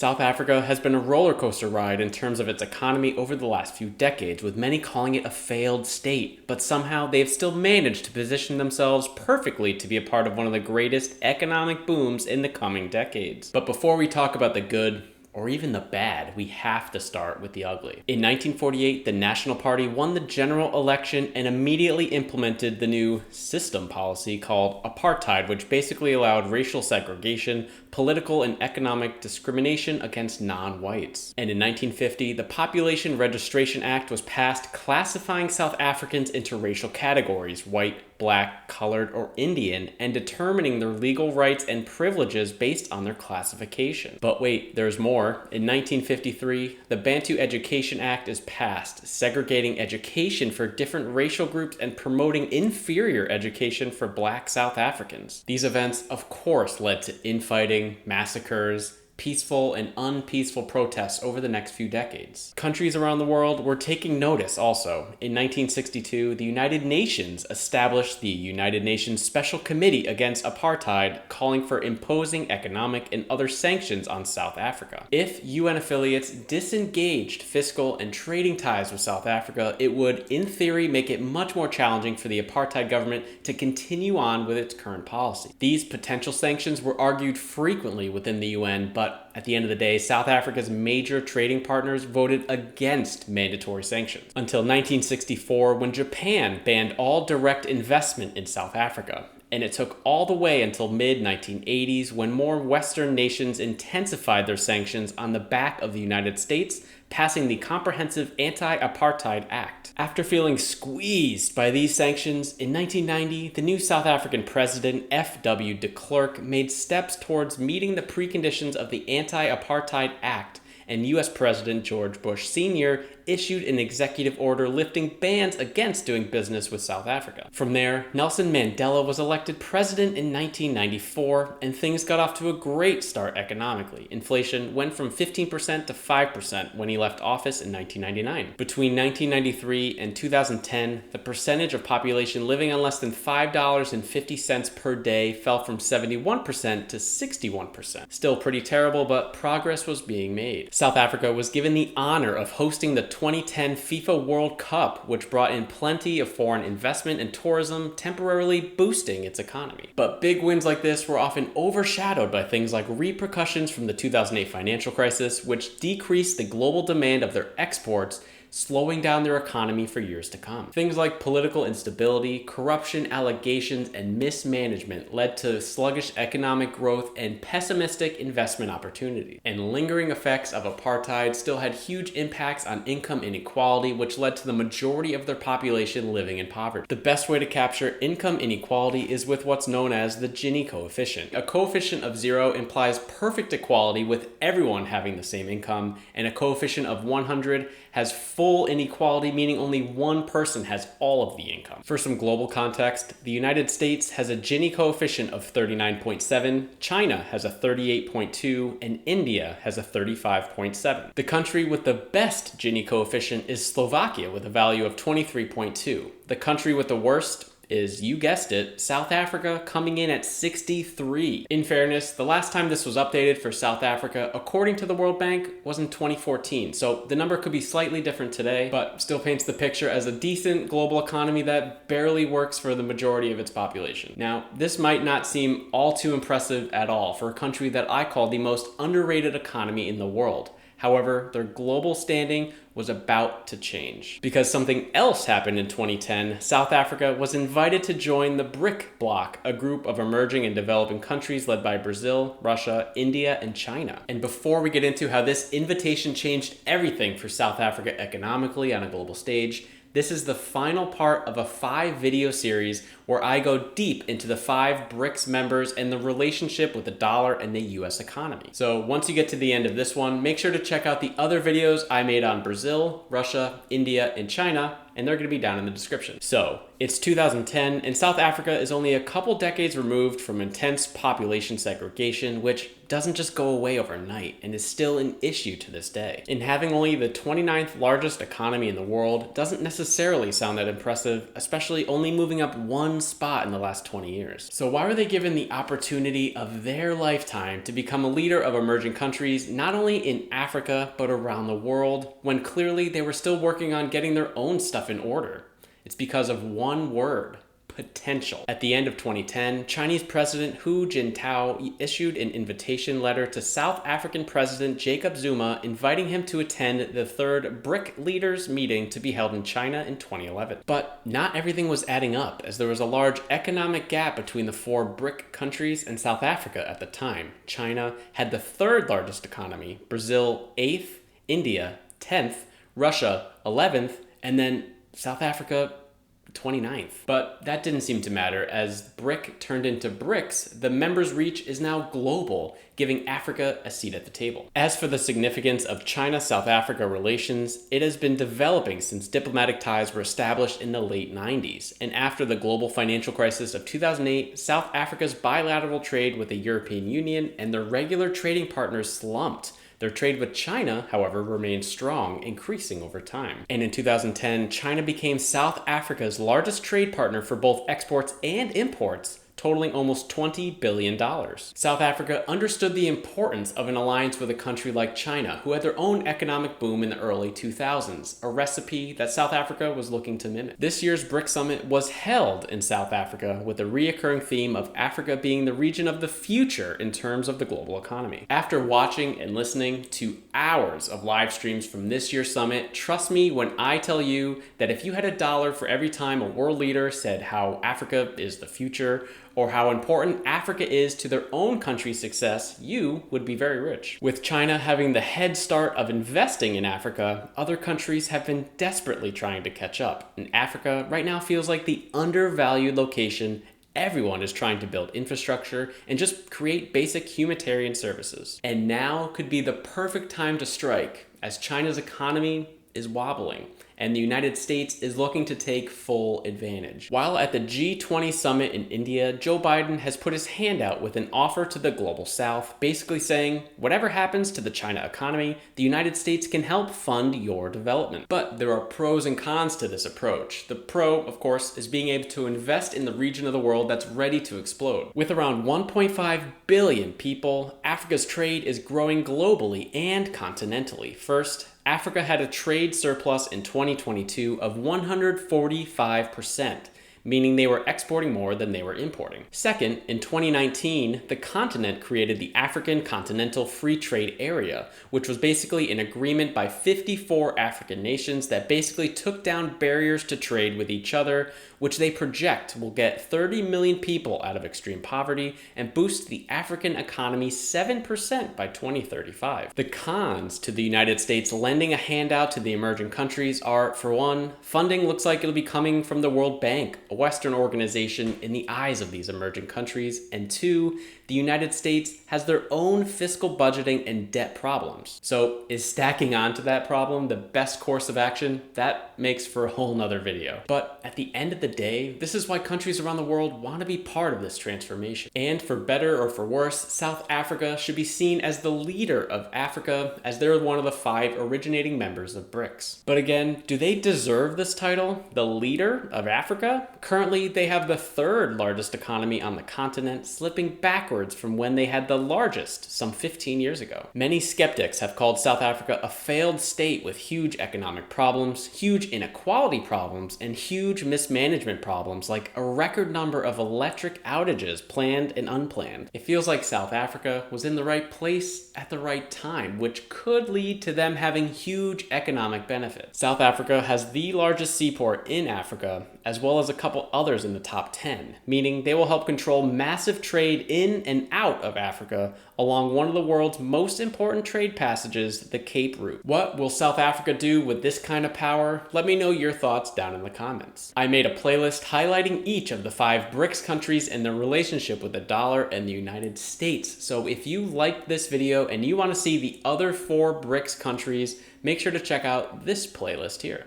South Africa has been a roller coaster ride in terms of its economy over the last few decades, with many calling it a failed state, but somehow they've still managed to position themselves perfectly to be a part of one of the greatest economic booms in the coming decades. But before we talk about the good, or even the bad, we have to start with the ugly. In 1948, the National Party won the general election and immediately implemented the new system policy called apartheid, which basically allowed racial segregation, political and economic discrimination against non-whites. And in 1950, the Population Registration Act was passed, classifying South Africans into racial categories: white, black, colored, or Indian, and determining their legal rights and privileges based on their classification. But wait, there's more. In 1953, the Bantu Education Act is passed, segregating education for different racial groups and promoting inferior education for black South Africans. These events, of course, led to infighting, massacres, peaceful and unpeaceful protests over the next few decades. Countries around the world were taking notice also. In 1962, the United Nations established the United Nations Special Committee Against Apartheid, calling for imposing economic and other sanctions on South Africa. If UN affiliates disengaged fiscal and trading ties with South Africa, it would, in theory, make it much more challenging for the apartheid government to continue on with its current policy. These potential sanctions were argued frequently within the UN, but at the end of the day, South Africa's major trading partners voted against mandatory sanctions until 1964, when Japan banned all direct investment in South Africa. And it took all the way until mid-1980s, when more Western nations intensified their sanctions on the back of the United States, passing the Comprehensive Anti-Apartheid Act. After feeling squeezed by these sanctions, in 1990, the new South African president, F.W. de Klerk, made steps towards meeting the preconditions of the Anti-Apartheid Act, and U.S. President George Bush Sr. issued an executive order lifting bans against doing business with South Africa. From there, Nelson Mandela was elected president in 1994, and things got off to a great start economically. Inflation went from 15% to 5% when he left office in 1999. Between 1993 and 2010, the percentage of population living on less than $5.50 per day fell from 71% to 61%. Still pretty terrible, but progress was being made. South Africa was given the honor of hosting the 2010 FIFA World Cup, which brought in plenty of foreign investment and tourism, temporarily boosting its economy. But big wins like this were often overshadowed by things like repercussions from the 2008 financial crisis, which decreased the global demand of their exports, slowing down their economy for years to come. Things like political instability, corruption allegations, and mismanagement led to sluggish economic growth and pessimistic investment opportunities. And lingering effects of apartheid still had huge impacts on income inequality, which led to the majority of their population living in poverty. The best way to capture income inequality is with what's known as the Gini coefficient. A coefficient of 0 implies perfect equality with everyone having the same income, and a coefficient of 100 has full inequality, meaning only one person has all of the income. For some global context, the United States has a Gini coefficient of 39.7, China has a 38.2, and India has a 35.7. The country with the best Gini coefficient is Slovakia with a value of 23.2. The country with the worst is, you guessed it, South Africa, coming in at 63. In fairness, the last time this was updated for South Africa, according to the World Bank, was in 2014. So the number could be slightly different today, but still paints the picture as a decent global economy that barely works for the majority of its population. Now, this might not seem all too impressive at all for a country that I call the most underrated economy in the world. However, their global standing was about to change. Because something else happened in 2010, South Africa was invited to join the BRIC bloc, a group of emerging and developing countries led by Brazil, Russia, India, and China. And before we get into how this invitation changed everything for South Africa economically on a global stage, this is the final part of a 5-video series where I go deep into the 5 BRICS members and the relationship with the dollar and the US economy. So once you get to the end of this one, make sure to check out the other videos I made on Brazil, Russia, India, and China, and they're going to be down in the description. So it's 2010, and South Africa is only a couple decades removed from intense population segregation, which doesn't just go away overnight and is still an issue to this day. And having only the 29th largest economy in the world doesn't necessarily sound that impressive, especially only moving up one one spot in the last 20 years. So why were they given the opportunity of their lifetime to become a leader of emerging countries, not only in Africa, but around the world, when clearly they were still working on getting their own stuff in order? It's because of one word: potential. At the end of 2010, Chinese President Hu Jintao issued an invitation letter to South African President Jacob Zuma, inviting him to attend the third BRIC leaders meeting to be held in China in 2011. But not everything was adding up, as there was a large economic gap between the four BRIC countries and South Africa at the time. China had the third largest economy, Brazil 8th, India 10th, Russia 11th, and then South Africa 29th. But that didn't seem to matter. As BRIC turned into BRICS, the members' reach is now global, giving Africa a seat at the table. As for the significance of China-South Africa relations, it has been developing since diplomatic ties were established in the late 90s. And after the global financial crisis of 2008, South Africa's bilateral trade with the European Union and their regular trading partners slumped. Their trade with China, however, remained strong, increasing over time. And in 2010, China became South Africa's largest trade partner for both exports and imports, totaling almost $20 billion. South Africa understood the importance of an alliance with a country like China, who had their own economic boom in the early 2000s, a recipe that South Africa was looking to mimic. This year's BRIC Summit was held in South Africa with a reoccurring theme of Africa being the region of the future in terms of the global economy. After watching and listening to hours of live streams from this year's summit, trust me when I tell you that if you had $1 for every time a world leader said how Africa is the future, or how important Africa is to their own country's success, you would be very rich. With China having the head start of investing in Africa, other countries have been desperately trying to catch up. And Africa right now feels like the undervalued location. Everyone is trying to build infrastructure and just create basic humanitarian services. And now could be the perfect time to strike, as China's economy is wobbling, and the United States is looking to take full advantage. While at the G20 summit in India, Joe Biden has put his hand out with an offer to the global South, basically saying, whatever happens to the China economy, the United States can help fund your development. But there are pros and cons to this approach. The pro, of course, is being able to invest in the region of the world that's ready to explode. With around 1.5 billion people, Africa's trade is growing globally and continentally. First, Africa had a trade surplus in 2022 of 145%, meaning they were exporting more than they were importing. Second, in 2019, the continent created the African Continental Free Trade Area, which was basically an agreement by 54 African nations that basically took down barriers to trade with each other, which they project will get 30 million people out of extreme poverty and boost the African economy 7% by 2035. The cons to the United States lending a handout to the emerging countries are, for one, funding looks like it'll be coming from the World Bank, a Western organization in the eyes of these emerging countries, and two, the United States has their own fiscal budgeting and debt problems. So is stacking onto that problem the best course of action? That makes for a whole nother video. But at the end of the day, this is why countries around the world want to be part of this transformation. And for better or for worse, South Africa should be seen as the leader of Africa, as they're one of the 5 originating members of BRICS. But again, do they deserve this title, the leader of Africa? Currently, they have the 3rd largest economy on the continent, slipping backwards from when they had the largest some 15 years ago. Many skeptics have called South Africa a failed state with huge economic problems, huge inequality problems, and huge mismanagement problems, like a record number of electric outages, planned and unplanned. It feels like South Africa was in the right place at the right time, which could lead to them having huge economic benefits. South Africa has the largest seaport in Africa, as well as a couple others in the top 10, meaning they will help control massive trade in and out of Africa along one of the world's most important trade passages, the Cape Route. What will South Africa do with this kind of power? Let me know your thoughts down in the comments. I made a playlist highlighting each of the 5 BRICS countries and their relationship with the dollar and the United States. So if you liked this video and you want to see the other 4 BRICS countries, make sure to check out this playlist here.